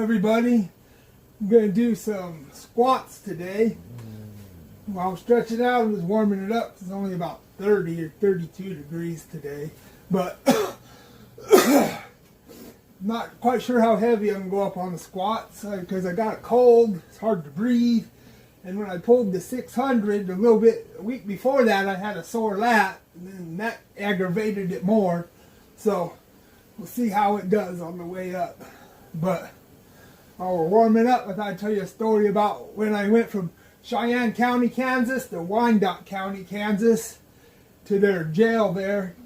everybody. I'm going to do some squats today. While I'm stretching out, I'm just warming it up. It's only about 30 or 32 degrees today. But not quite sure how heavy I'm going to go up on the squats because I got a cold. It's hard to breathe. And when I pulled the 600 a week before that, I had a sore lat. And that aggravated it more. So we'll see how it does on the way up. But while we're warming up, I thought I'd tell you a story about when I went from Cheyenne County, Kansas to Wyandotte County, Kansas to their jail there.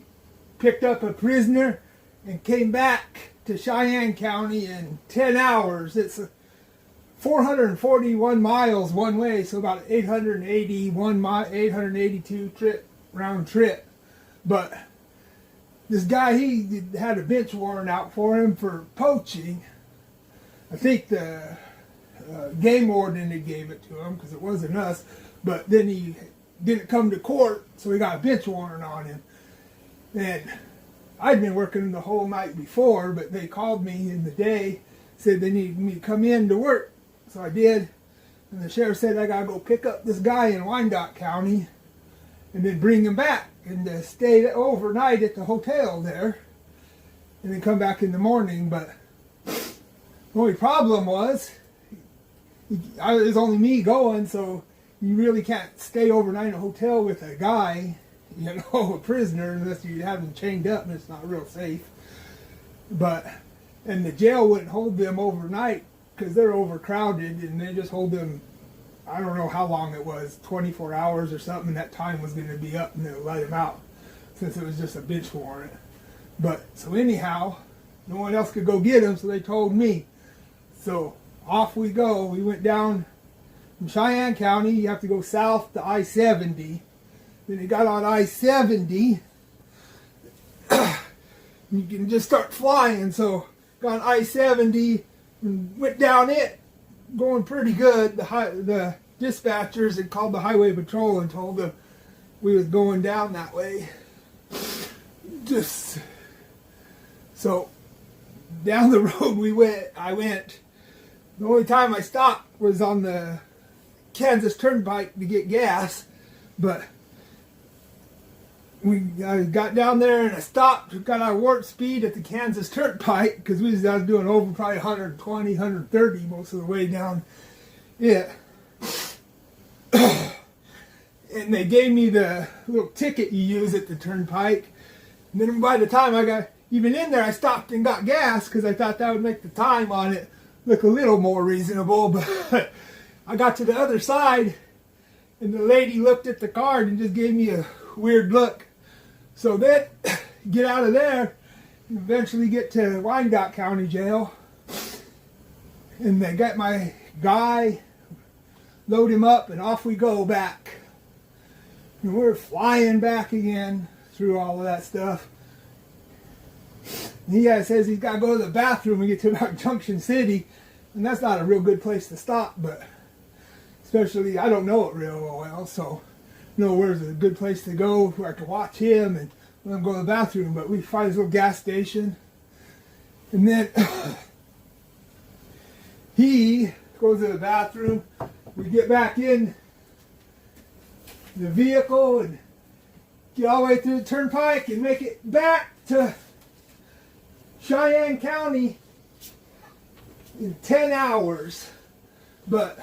Picked up a prisoner and came back to Cheyenne County in 10 hours. It's 441 miles one way, so about 882 round trip. But this guy, he had a bench warrant out for him for poaching. I think the game warden had gave it to him because it wasn't us. But then he didn't come to court, so he got a bench warrant on him. And I'd been working the whole night before, but they called me in the day, said they needed me to come in to work. So I did. And the sheriff said I got to go pick up this guy in Wyandotte County and then bring him back and stay overnight at the hotel there and then come back in the morning. But the only problem was, it was only me going, so you really can't stay overnight in a hotel with a guy, a prisoner, unless you have him chained up, and it's not real safe. And the jail wouldn't hold them overnight because they're overcrowded, and they just hold them, I don't know how long it was, 24 hours or something, and that time was going to be up, and they'll let him out, since it was just a bench warrant. So anyhow, no one else could go get him, so they told me. So off we go. We went down from Cheyenne County. You have to go south to I-70. Then you got on I-70. You can just start flying. So got on I-70 and went down it, going pretty good. The dispatchers had called the highway patrol and told them we was going down that way. So down the road I went. The only time I stopped was on the Kansas Turnpike to get gas, but I got down there and I stopped, got our warp speed at the Kansas Turnpike because I was doing over probably 120, 130 most of the way down it. And they gave me the little ticket you use at the Turnpike. And then by the time I got even in there, I stopped and got gas because I thought that would make the time on it look a little more reasonable. But I got to the other side and the lady looked at the card and just gave me a weird look. So then get out of there and eventually get to Wyandotte County Jail. And they got my guy, load him up, and off we go back. And we're flying back again through all of that stuff. And he says he's got to go to the bathroom and get to about Junction City. And that's not a real good place to stop, but especially, I don't know it real well, so know where's a good place to go where I can watch him and let him go to the bathroom. But we find this little gas station, and then he goes to the bathroom. We get back in the vehicle and get all the way through the turnpike and make it back to Cheyenne County in 10 hours. But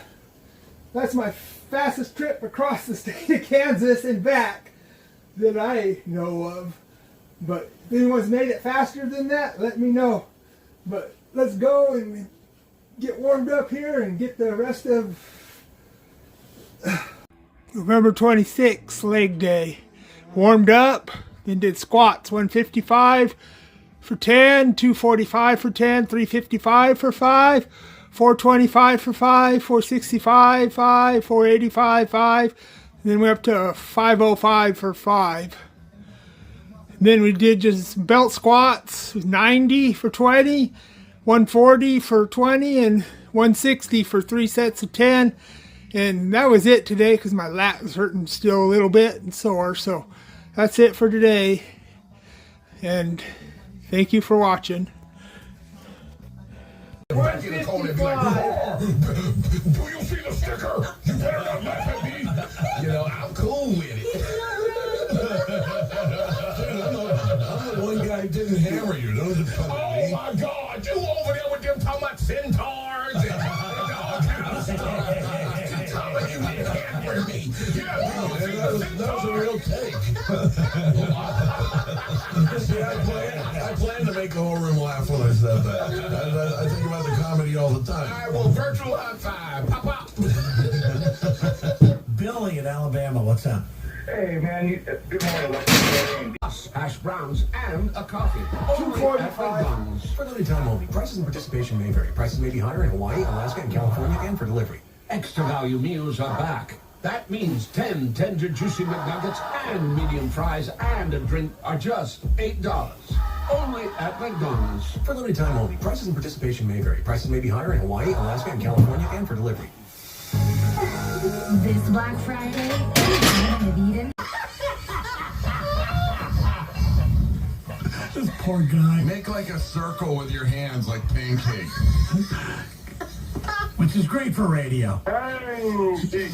that's my fastest trip across the state of Kansas and back that I know of. But if anyone's made it faster than that, let me know. But let's go and get warmed up here and get the rest of November 26th, leg day. Warmed up, then did squats, 155 for 10, 245 for 10, 355 for 5, 425 for 5, 465, 5, 485, 5. And then we're up to 505 for 5. And then we did just belt squats, 90 for 20, 140 for 20, and 160 for 3 sets of 10. And that was it today because my lat was hurting still a little bit and sore. So that's it for today. And thank you for watching. Back in the corner and be like, "Oh, do you see the sticker? You better not laugh at me." You know, I'm cool with it. I'm the one guy who didn't hammer you. Don't come at me. Oh my God, you over there with them talking about centaurs and all kinds of stuff. Telling you didn't hammer me. Yeah, that was a real take. See, I plan to make the whole room laugh when I said that. I think about the comedy all the time. All right, well, virtual high five. Pop, pop. Billy in Alabama, what's up? Hey, man, good morning. Hash browns and a coffee. $2.45. For limited time only. Prices and participation may vary. Prices may be higher in Hawaii, Alaska, and California, and for delivery. Extra value meals are back. That means 10 tender juicy McNuggets and medium fries and a drink are just $8. Only at McDonald's. For limited time only. Prices and participation may vary. Prices may be higher in Hawaii, Alaska, and California, and for delivery. This Black Friday, have eaten. This poor guy. Make like a circle with your hands like pancakes. Which is great for radio. Hey,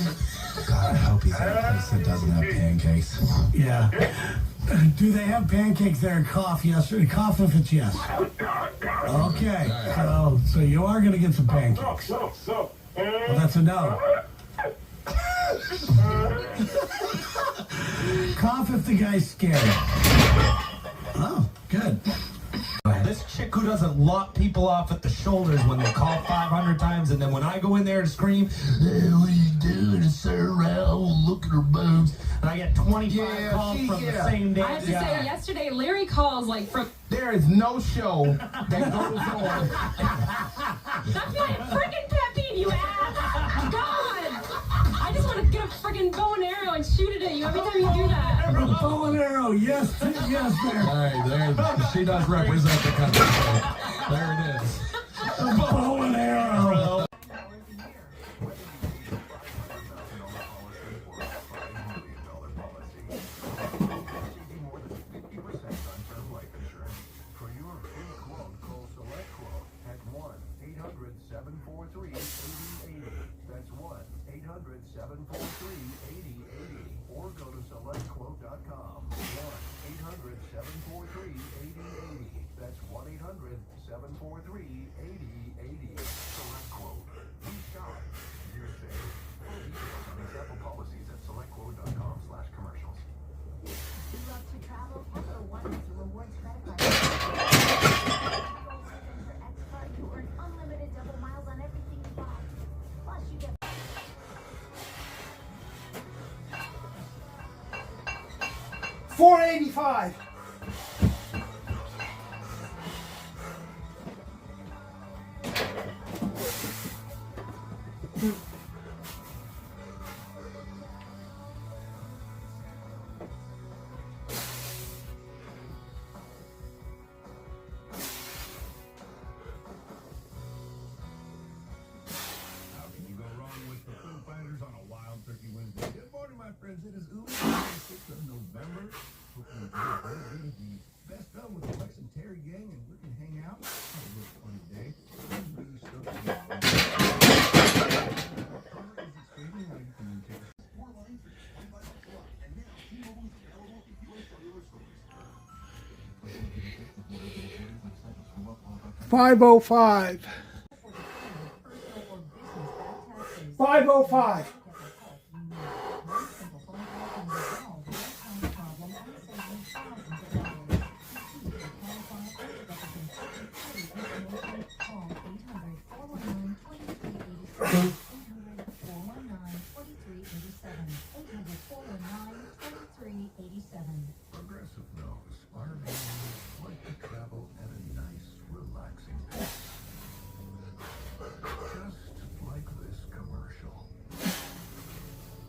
God, I hope he's in a place that doesn't have pancakes. Yeah. Do they have pancakes there and cough yesterday? Cough if it's yes. Okay. So you are going to get some pancakes. Well, that's a no. Cough if the guy's scared. Oh, good. This chick who doesn't lock people off at the shoulders when they call 500 times, and then when I go in there to scream, "Hey, what are you doing?" and Sir Raoul, look at her boobs, and I get 25 calls from the same day. I have to say, yesterday Larry calls like from. There is no show that goes on. That's my freaking pet peeve, you ass! God! I just want to get a freaking bow and arrow and shoot it at you every time you do that. Bow and arrow, yes, yes, there. All right, there. She does represent the country. There it is. Bow and arrow. For your free quote, call Select Quote at 1-800-743-8080. That's 1-800-743-8080. Or go to selectquote.com. 1-800-743-8080. That's 1-800-743-8080. Select Quote. We shop. You're safe. Full details on example policies at selectquote.com/commercials. You love to travel? Hello, One is a rewards credit card. For X card, you earn unlimited double miles on everything you buy. Plus, you get. $4.85. How can you go wrong with the Foo Fighters on a Wild Turkey Wednesday? Good morning, my friends. It is Uber, 26th of November. Hope you enjoy a great day. The best of with the Lex and Terry gang, and we can hang out. Have a real funny day. I'm really stoked to be on. Is extremely how you can take us. More lines for just $25 a lot. And now, T-Mobile is available in U.S. cellular stores. 505. 505. Progressive knows our neighbors like to travel at a nice, relaxing pace. Just like this commercial.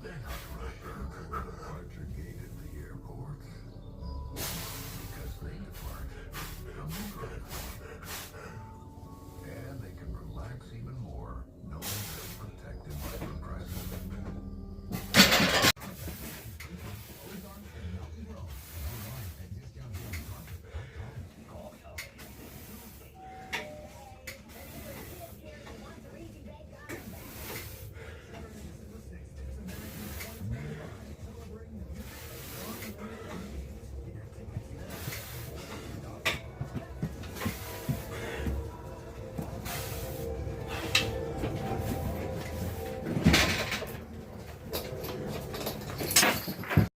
They're not rushing to the departure gate at the airport. Because they depart from the airport. And they can relax even more knowing they're protected by Progressive.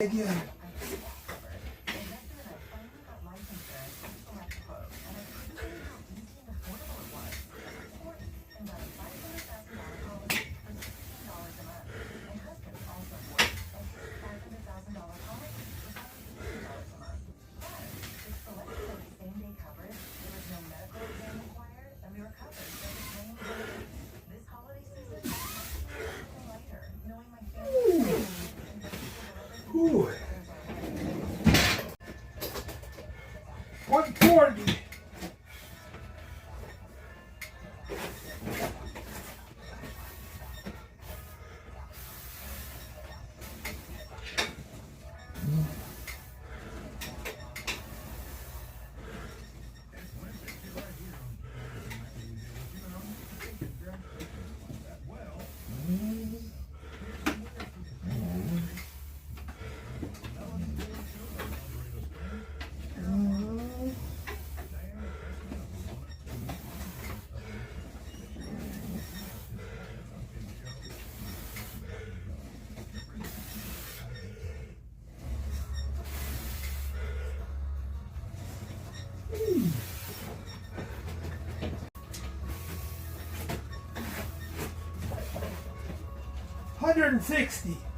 Again. Ooh. 140. $160.